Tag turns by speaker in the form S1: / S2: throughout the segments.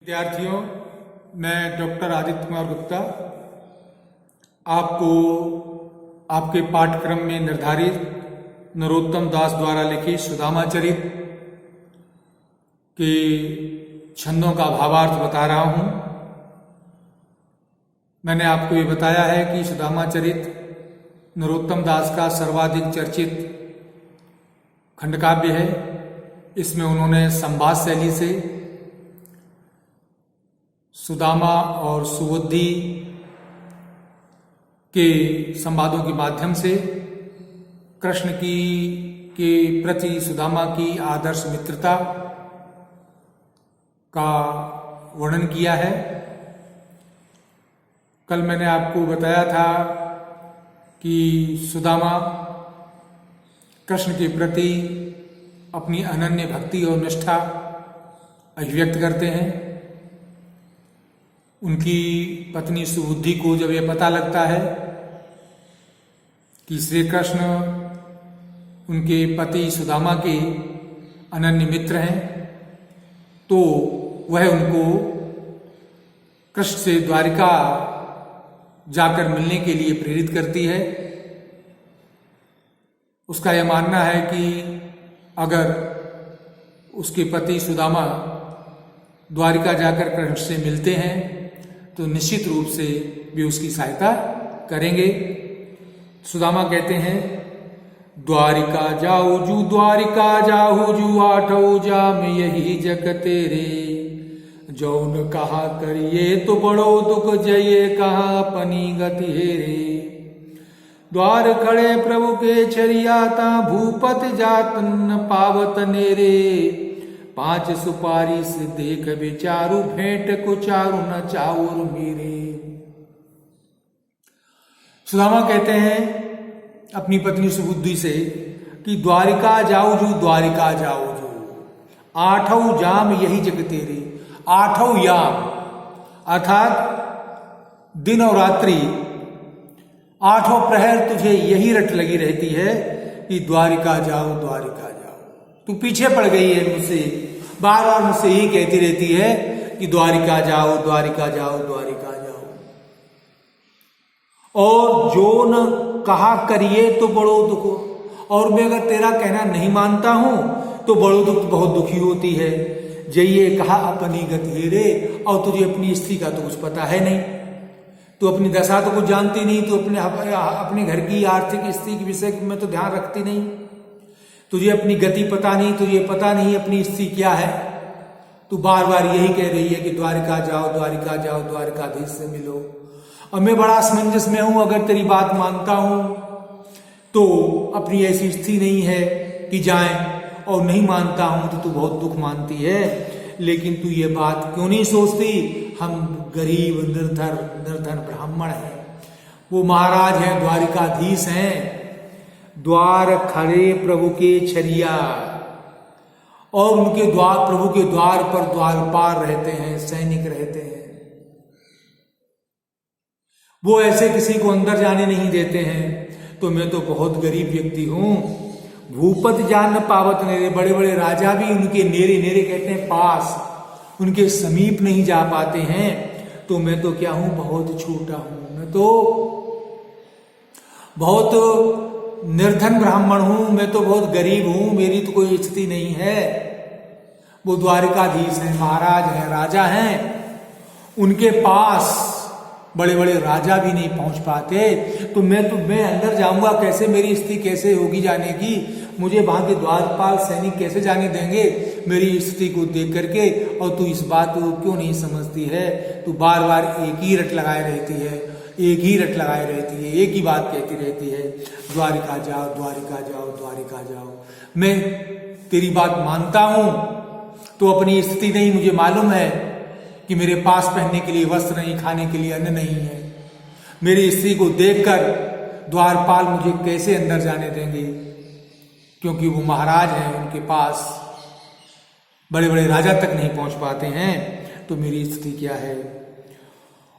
S1: विद्यार्थियों, मैं डॉक्टर आदित्य कुमार गुप्ता आपको आपके पाठ्यक्रम में निर्धारित नरोत्तम दास द्वारा लिखित सुदामा चरित के छंदों का भावार्थ बता रहा हूं। मैंने आपको ये बताया है कि सुदामा चरित नरोत्तम दास का सर्वाधिक चर्चित खंडकाव्य है। इसमें उन्होंने संवाद शैली से सुदामा और सुबुद्धि के संवादों के माध्यम से कृष्ण के प्रति सुदामा की आदर्श मित्रता का वर्णन किया है। कल मैंने आपको बताया था कि सुदामा कृष्ण के प्रति अपनी अनन्य भक्ति और निष्ठा अभिव्यक्त करते हैं। उनकी पत्नी सुबुद्धि को जब यह पता लगता है कि श्री कृष्ण उनके पति सुदामा के अनन्य मित्र हैं, तो वह उनको कृष्ण से द्वारिका जाकर मिलने के लिए प्रेरित करती है। उसका यह मानना है कि अगर उसके पति सुदामा द्वारिका जाकर कृष्ण से मिलते हैं तो निश्चित रूप से भी उसकी सहायता करेंगे। सुदामा कहते हैं, द्वारिका जाऊ जू आठो जाम यही जग तेरे, जौन कहा करिए तो बड़ो दुख जये कहा अपनी गति हेरे। द्वार खड़े प्रभु के छरियाता भूपत जात न पावत नेरे, पांच सुपारी से देख विचारू भेंट को चारू न चाउर मेरे। सुदामा कहते हैं अपनी पत्नी सुबुद्धि से कि द्वारिका जाऊ जू आठों जाम यही जग तेरे। आठों याम अर्थात दिन और रात्रि, आठों प्रहर तुझे यही रट लगी रहती है कि द्वारिका जाओ। तू पीछे पड़ गई है मुझसे, बार बार मुझसे यही कहती रहती है कि द्वारिका जाओ। और जो न कहा करिए तो बड़ो दुख, और मैं अगर तेरा कहना नहीं मानता हूं तो बड़ो दुख, बहुत दुखी होती है। जइए कहा अपनी गति हेरे, और तुझे अपनी स्त्री का तो कुछ पता है नहीं, तू अपनी दशा तो कुछ जानती नहीं, तू अपने घर की आर्थिक स्थिति के विषय में तो ध्यान रखती नहीं, तुझे अपनी गति पता नहीं, तुझे पता नहीं अपनी स्थिति क्या है। तू बार बार यही कह रही है कि द्वारिका जाओ, द्वारिकाधीश से मिलो। और मैं बड़ा असमंजस में हूं, अगर तेरी बात मानता हूं तो अपनी ऐसी स्थिति नहीं है कि जाएं, और नहीं मानता हूं तो तू बहुत दुख मानती है। लेकिन तू ये बात क्यों नहीं सोचती, हम गरीब निर्धन ब्राह्मण हैं, वो महाराज हैं, द्वारिकाधीश हैं, द्वार खड़े प्रभु के छरिया, और उनके द्वार, प्रभु के द्वार पर द्वारपाल रहते हैं, सैनिक रहते हैं। वो ऐसे किसी को अंदर जाने नहीं देते हैं। तो मैं तो बहुत गरीब व्यक्ति हूं। भूपत जान न पावत नेरे, बड़े बड़े राजा भी उनके नेरे कहते हैं पास, उनके समीप नहीं जा पाते हैं। तो मैं तो क्या हूं, बहुत छोटा हूं, मैं तो बहुत निर्धन ब्राह्मण हूं, मैं तो बहुत गरीब हूं, मेरी तो कोई स्थिति नहीं है। वो द्वारिकाधीश हैं, महाराज हैं, राजा हैं, उनके पास बड़े बड़े राजा भी नहीं पहुंच पाते। तो मैं अंदर जाऊंगा कैसे, मेरी स्थिति कैसे होगी जाने की, मुझे वहां के द्वारपाल सैनिक कैसे जाने देंगे मेरी स्थिति को देख करके। और तू इस बात को क्यों नहीं समझती है, तू बार बार एक ही रट लगाए रहती है, एक ही बात कहती रहती है, द्वारिका जाओ। मैं तेरी बात मानता हूं तो अपनी स्थिति नहीं, मुझे मालूम है कि मेरे पास पहनने के लिए वस्त्र नहीं, खाने के लिए अन्न नहीं है। मेरी स्त्री को देखकर द्वारपाल मुझे कैसे अंदर जाने देंगे, क्योंकि वो महाराज हैं, उनके पास बड़े बड़े राजा तक नहीं पहुंच पाते हैं। तो मेरी स्थिति क्या है,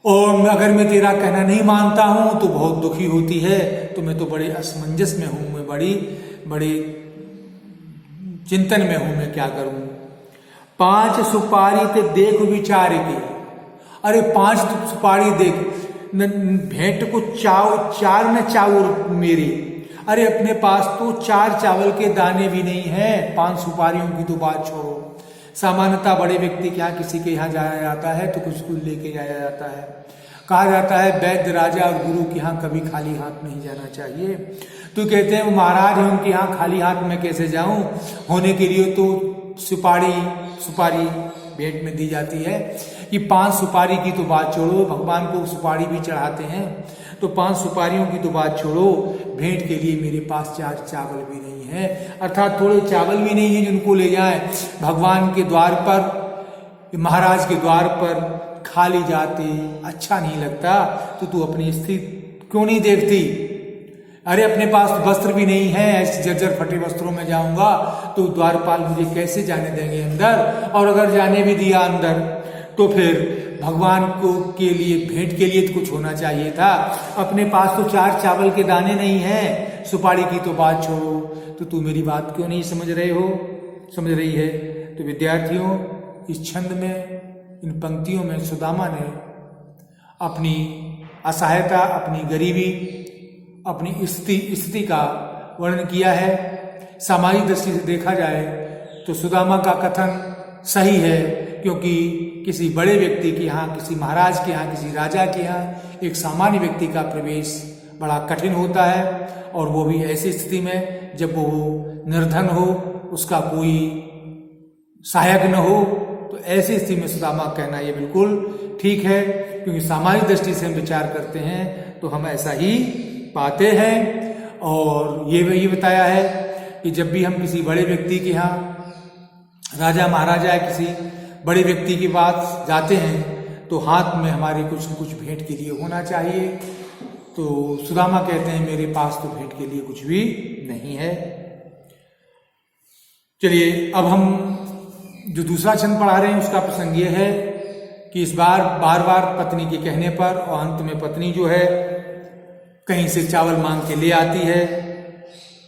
S1: और अगर मैं तेरा कहना नहीं मानता हूं तो बहुत दुखी होती है। तो मैं तो बड़े असमंजस में हूं, मैं बड़ी चिंतन में हूं, मैं क्या करूं। 5 सुपारी ते देख विचार के। अरे 5 सुपारी देख, भेंट को चार न चावल मेरे। अरे अपने पास तो 4 चावल के दाने भी नहीं है, 5 सुपारियों की तो बात छोड़ो। सामान्यतः बड़े व्यक्ति के यहाँ, किसी के यहाँ जाया जाता है तो कुछ कुछ लेके जाया जाता है। कहा जाता है वैद्य राजा और गुरु के यहाँ कभी खाली हाथ नहीं जाना चाहिए। तो कहते हैं वो महाराज है, उनके यहाँ खाली हाथ में कैसे जाऊं, होने के लिए तो सुपारी भेंट में दी जाती है। कि 5 सुपारी की तो बात छोड़ो, भगवान को सुपारी भी चढ़ाते हैं, तो 5 सुपारियों की तो बात छोड़ो, भेंट के लिए मेरे पास 4 चावल भी नहीं है। अर्थात थोड़े चावल भी नहीं है जिनको ले जाए भगवान के द्वार पर, महाराज के द्वार पर खाली जाते अच्छा नहीं लगता। तो तू अपनी स्थिति क्यों नहीं देखती? अरे अपने पास वस्त्र भी नहीं है, ऐसे जर्जर फटे वस्त्रों में जाऊंगा तो द्वारपाल मुझे कैसे जाने देंगे अंदर? और अगर जाने भी दिया अंदर तो फिर भगवान को के लिए, भेंट के लिए तो कुछ होना चाहिए था। अपने पास तो 4 चावल के दाने नहीं है, सुपारी की तो बात छोड़ो। तो तू मेरी बात क्यों नहीं समझ रही है? तो विद्यार्थियों, इस छंद में, इन पंक्तियों में सुदामा ने अपनी असहायता, अपनी गरीबी, अपनी स्थिति का वर्णन किया है। सामाजिक दृष्टि से देखा जाए तो सुदामा का कथन सही है, क्योंकि किसी बड़े व्यक्ति के यहाँ, किसी महाराज के यहाँ, किसी राजा के यहाँ एक सामान्य व्यक्ति का प्रवेश बड़ा कठिन होता है, और वो भी ऐसी स्थिति में जब वो निर्धन हो, उसका कोई सहायक न हो। तो ऐसी स्थिति में सुदामा कहना ये बिल्कुल ठीक है, क्योंकि सामाजिक दृष्टि से हम विचार करते हैं तो हम ऐसा ही पाते हैं। और ये बताया है कि जब भी हम किसी बड़े व्यक्ति के यहाँ, राजा महाराजा या किसी बड़े व्यक्ति के पास जाते हैं तो हाथ में हमारे कुछ न कुछ भेंट के लिए होना चाहिए। तो सुदामा कहते हैं मेरे पास तो भेंट के लिए कुछ भी नहीं है। चलिए अब हम जो दूसरा छंद पढ़ा रहे हैं उसका प्रसंग ये है कि इस बार बार पत्नी के कहने पर, और अंत में पत्नी जो है कहीं से चावल मांग के ले आती है,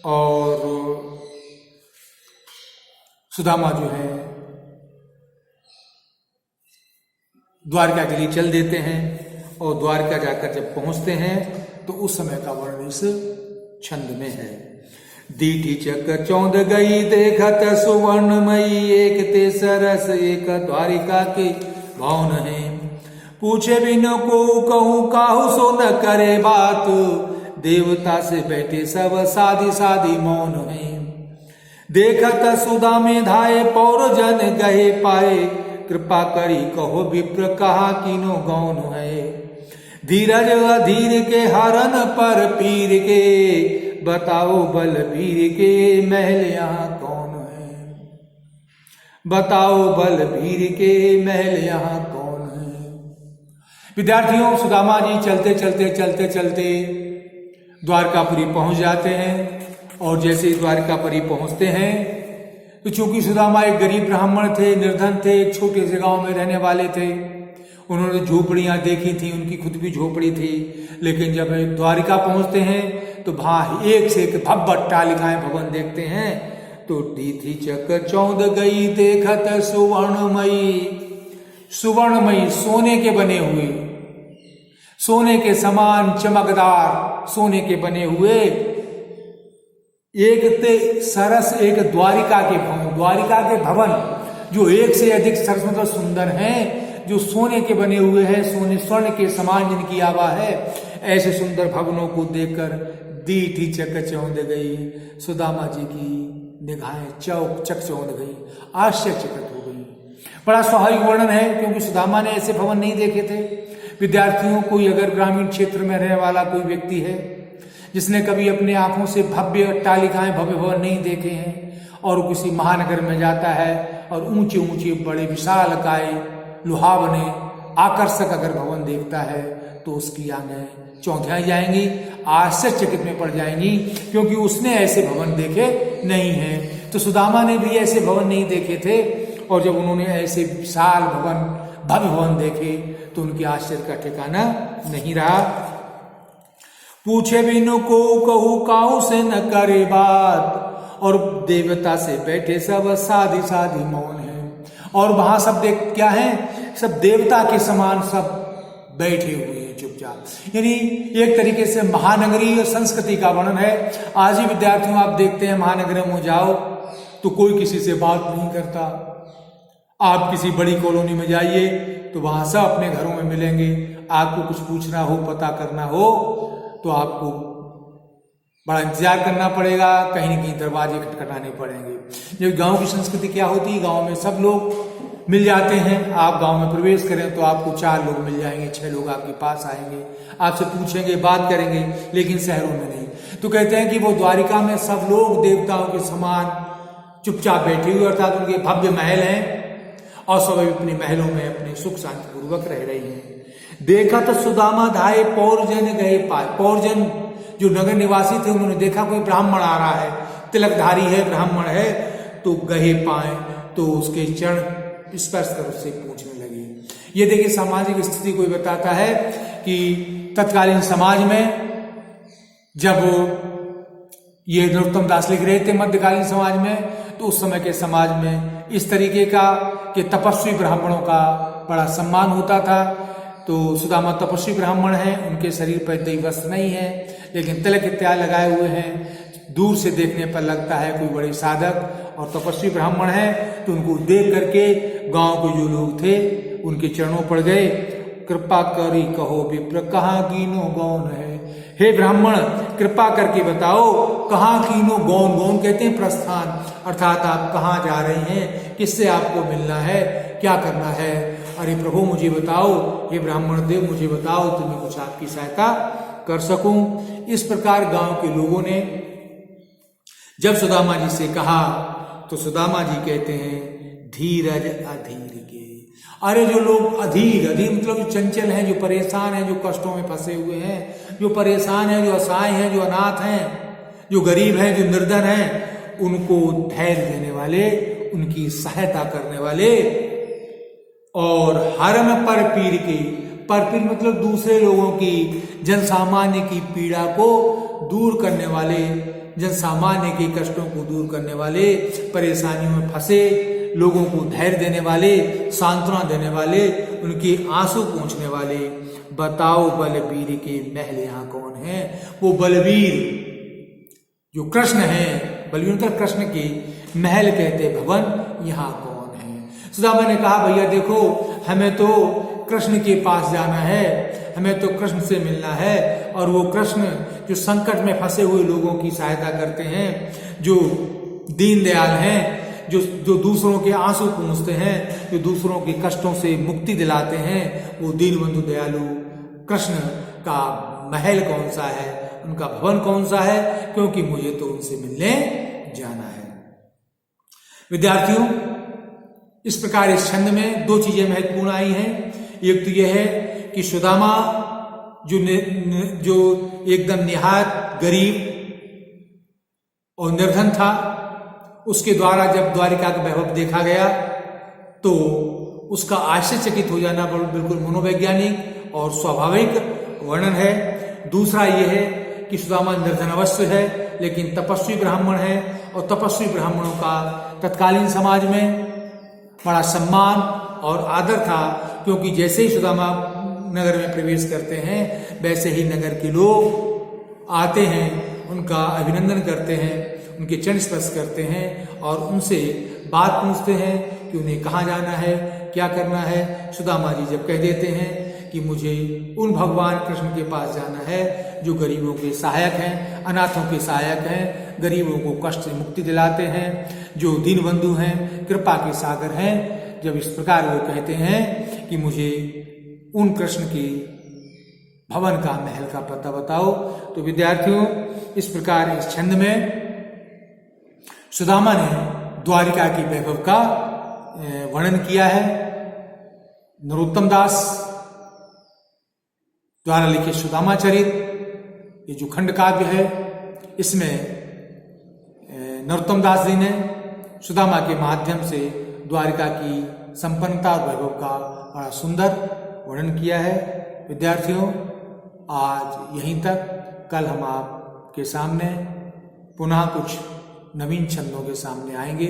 S1: और सुदामा जो है द्वारका के लिए चल देते हैं। और द्वारका जाकर जब पहुंचते हैं तो उस समय का वर्णन इस छंद में है। दीठी चक चौंध गई देखत सुवर्णमयी, एक ते सरस एक द्वारिका के भवन है। पूछे बिन को कहूँ काहू सो न करे बात, देवता से बैठे सब साधी मौन है। देखत सुदा में धाये पौर जन गहे पाए, कृपा करी कहो विप्र कहा किनो गौन है। धीरज अधीर के हरन पर पीर के, बताओ बलबीर के महल यहाँ कौन है। बताओ बलबीर के महल यहाँ कौन है। विद्यार्थियों, सुदामा जी चलते चलते द्वारकापुरी पहुंच जाते हैं। और जैसे ही द्वारकापुरी पहुंचते हैं तो चूंकि सुदामा एक गरीब ब्राह्मण थे, निर्धन थे, एक छोटे से गांव में रहने वाले थे, उन्होंने झोपड़ियां देखी थी, उनकी खुद भी झोपड़ी थी। लेकिन जब द्वारिका पहुंचते हैं तो वहां एक से एक भव्य अट्टालिकाएं, भवन देखते हैं। तो दीठी चक चौंध गई देखत सुवर्णमयी, सोने के बने हुए, सोने के समान चमकदार सोने के बने हुए एक ते सरस एक द्वारिका के भवन जो एक से अधिक सरस मतलब सुंदर हैं, जो सोने के बने हुए हैं, सोने स्वर्ण के समान जिनकी आभा है। ऐसे सुंदर भवनों को देखकर दीठी चक चौंध गई, सुदामा जी की निगाहें चकचौंध गई, आश्चर्यचकित हो गई। बड़ा स्वाभाविक वर्णन है, क्योंकि सुदामा ने ऐसे भवन नहीं देखे थे। विद्यार्थियों, कोई अगर ग्रामीण क्षेत्र में रहने वाला कोई व्यक्ति है जिसने कभी अपने आंखों से भव्य अट्टालिकाएं, भव्य भवन नहीं देखे हैं, और किसी महानगर में जाता है और ऊंचे ऊंचे बड़े विशालकाय लुहावने आकर्षक अगर भवन देखता है तो उसकी आंखें चौंधियाई जाएंगी, आश्चर्यचकित में पड़ जाएंगी, क्योंकि उसने ऐसे भवन देखे नहीं हैं। तो सुदामा ने भी ऐसे भवन नहीं देखे थे, और जब उन्होंने ऐसे विशाल भवन, भव्य भवन देखे तो उनके आश्चर्य का ठिकाना नहीं रहा। पूछे बिनु को कहू काहू से न करे बात, और देवता से बैठे सब साधी मौन है। और वहां सब क्या है, सब देवता के समान सब बैठे हुए हैं चुपचाप। यानी एक तरीके से महानगरीय संस्कृति का वर्णन है। आज ही विद्यार्थियों आप देखते हैं महानगरों में जाओ तो कोई किसी से बात नहीं करता। आप किसी बड़ी कॉलोनी में जाइए तो वहां सब अपने घरों में मिलेंगे। आपको कुछ पूछना हो, पता करना हो तो आपको बड़ा इंतजार करना पड़ेगा, कहीं न कहीं दरवाजे खटखटाने पड़ेंगे। जब गांव की संस्कृति क्या होती है, गांव में सब लोग मिल जाते हैं। आप गांव में प्रवेश करें तो आपको 4 लोग मिल जाएंगे, 6 लोग आपके पास आएंगे, आपसे पूछेंगे, बात करेंगे। लेकिन शहरों में नहीं। तो कहते हैं कि वो द्वारिका में सब लोग देवताओं के समान चुपचाप बैठे हुए, अर्थात उनके भव्य महल हैं और सब अपने महलों में अपने सुख शांति पूर्वक रह रही हैं। देखा तो सुदामा धाये पौरजन गए पाए। पौरजन जो नगर निवासी थे, उन्होंने देखा कोई ब्राह्मण आ रहा है, तिलकधारी है, ब्राह्मण है, तो गहे पाए तो उसके चरण स्पर्श कर उससे पूछने लगे। ये देखिए सामाजिक स्थिति कोई बताता है कि तत्कालीन समाज में जब ये नरोत्तम दास लिख रहे थे मध्यकालीन समाज में, तो उस समय के समाज में इस तरीके का कि तपस्वी ब्राह्मणों का बड़ा सम्मान होता था। तो सुदामा तपस्वी ब्राह्मण हैं, उनके शरीर पर दैवीय वस्त्र नहीं है, लेकिन तिलक इत्यादि लगाए हुए हैं। दूर से देखने पर लगता है कोई बड़े साधक और तपस्वी ब्राह्मण है। तो उनको देख करके गांव के जो लोग थे उनके चरणों पर गए। कृपा करी कहो विप्र कहाँ कीनो गौन है। हे ब्राह्मण, कृपा करके बताओ कहाँ कीनो गौन। गौन कहते हैं प्रस्थान, अर्थात आप कहाँ जा रहे हैं, किससे आपको मिलना है, क्या करना है। अरे प्रभु मुझे बताओ, हे ब्राह्मण देव मुझे बताओ तो मैं कुछ आपकी सहायता कर सकूं। इस प्रकार गांव के लोगों ने जब सुदामा जी से कहा तो सुदामा जी कहते हैं धीरज अधीर के। अरे जो लोग अधीर मतलब जो चंचल हैं, जो परेशान हैं, जो कष्टों में फंसे हुए हैं, जो परेशान हैं, जो असहाय हैं, जो अनाथ हैं, जो गरीब हैं, जो निर्धन हैं, उनको धैर्य देने वाले, उनकी सहायता करने वाले और हरन पर पीर के। पर पीर मतलब दूसरे लोगों की, जन सामान्य की पीड़ा को दूर करने वाले, जन सामान्य के कष्टों को दूर करने वाले, परेशानियों में फंसे लोगों को धैर्य देने वाले, सांत्वना देने वाले, उनके आंसू पोंछने वाले। बताओ बलवीर के महल यहाँ कौन है। वो बलवीर जो कृष्ण है, बलवीर मतलब कृष्ण के महल कहते भवन, यहाँ कौन है। सुदामा ने कहा भैया देखो, हमें तो कृष्ण के पास जाना है, हमें तो कृष्ण से मिलना है। और वो कृष्ण जो संकट में फंसे हुए लोगों की सहायता करते हैं, जो दीनदयाल हैं, जो दूसरों के आंसू पोंछते हैं, जो दूसरों के कष्टों से मुक्ति दिलाते हैं, वो दीनबंधु दयालु कृष्ण का महल कौन सा है, उनका भवन कौन सा है, क्योंकि मुझे तो उनसे मिलने जाना है। विद्यार्थियों, इस प्रकार इस छंद में 2 चीजें महत्वपूर्ण आई हैं। एक तो यह है कि सुदामा जो एकदम निहायत गरीब और निर्धन था, उसके द्वारा जब द्वारिका का वैभव देखा गया तो उसका आश्चर्यचकित हो जाना बिल्कुल मनोवैज्ञानिक और स्वाभाविक वर्णन है। दूसरा यह है कि सुदामा निर्धन अवश्य है, लेकिन तपस्वी ब्राह्मण है, और तपस्वी ब्राह्मणों का तत्कालीन समाज में बड़ा सम्मान और आदर था, क्योंकि जैसे ही सुदामा नगर में प्रवेश करते हैं वैसे ही नगर के लोग आते हैं, उनका अभिनंदन करते हैं, उनके चरण स्पर्श करते हैं और उनसे बात पूछते हैं कि उन्हें कहाँ जाना है, क्या करना है। सुदामा जी जब कह देते हैं कि मुझे उन भगवान कृष्ण के पास जाना है जो गरीबों के सहायक हैं, अनाथों के सहायक हैं, गरीबों को कष्ट से मुक्ति दिलाते हैं, जो दीनबंधु हैं, कृपा के सागर हैं। जब इस प्रकार वो कहते हैं कि मुझे उन कृष्ण के भवन का, महल का पता बताओ, तो विद्यार्थियों इस प्रकार इस छंद में सुदामा ने द्वारिका की वैभव का वर्णन किया है। नरोत्तम दास द्वारा लिखित सुदामा चरित, ये जो खंड काव्य है, इसमें नरोत्तम दास जी ने सुदामा के माध्यम से द्वारिका की संपन्नता और वैभव का बड़ा सुंदर वर्णन किया है। विद्यार्थियों, आज यहीं तक। कल हम आपके सामने पुनः कुछ नवीन छंदों के सामने आएंगे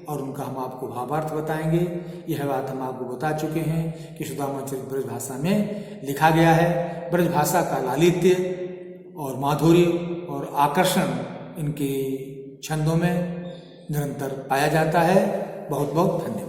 S1: और उनका हम आपको भावार्थ बताएंगे। यह बात हम आपको बता चुके हैं कि सुदामा चरित ब्रज भाषा में लिखा गया है। ब्रज भाषा का लालित्य और माधुर्य और आकर्षण इनके छंदों में निरंतर पाया जाता है। बहुत बहुत धन्यवाद।